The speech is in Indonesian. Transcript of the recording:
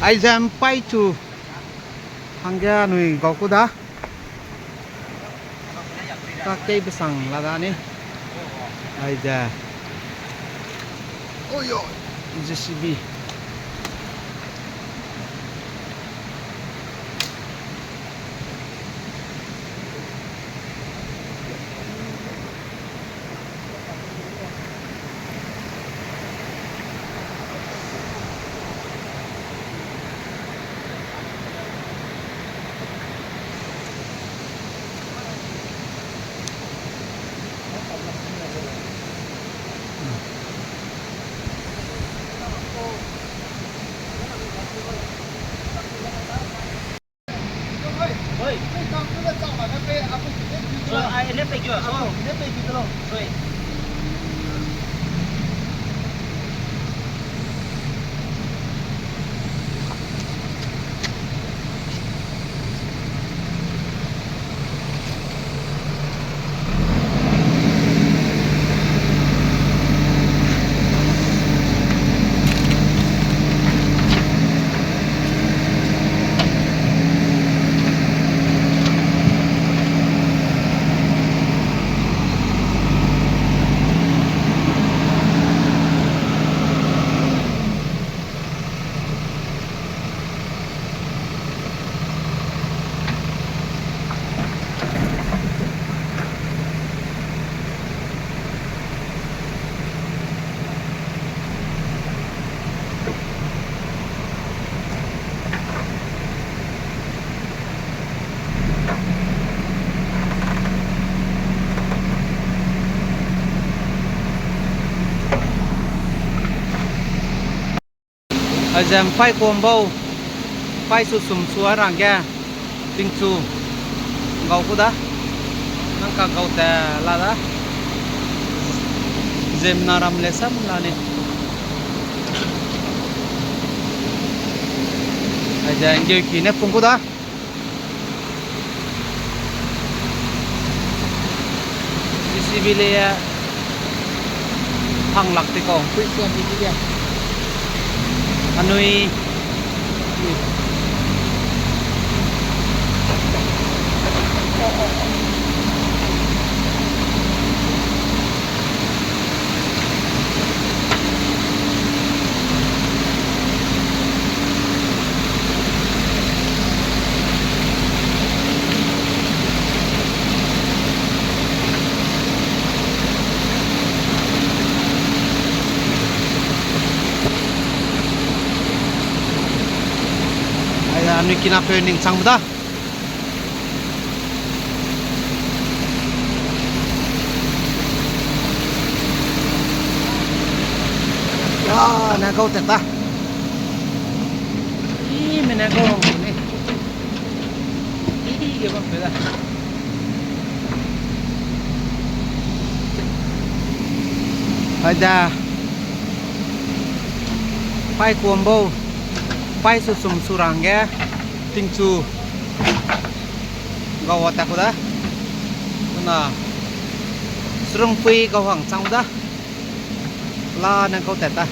ai jam pai chu hangya nui gau ku da ka kei besang la da ni ai ja oyo JCB ai nếp tay chưa? Nếp tay chưa đâu? Rồi. jam pai combo pai su sum suar rangya ting chu gau ku da nang ka gau ta la da jem naram lesam la ni aja nge ki ne pung ku da CCB le ya phang lak ti ko quick sen ti dia anui anui kina pening sang buda ya na kau teta ih mena kau ni ih ke bang beda ada pai combo pai su sum surangge tingchu gawata ko da na surung pui gawang chang da la na kau teta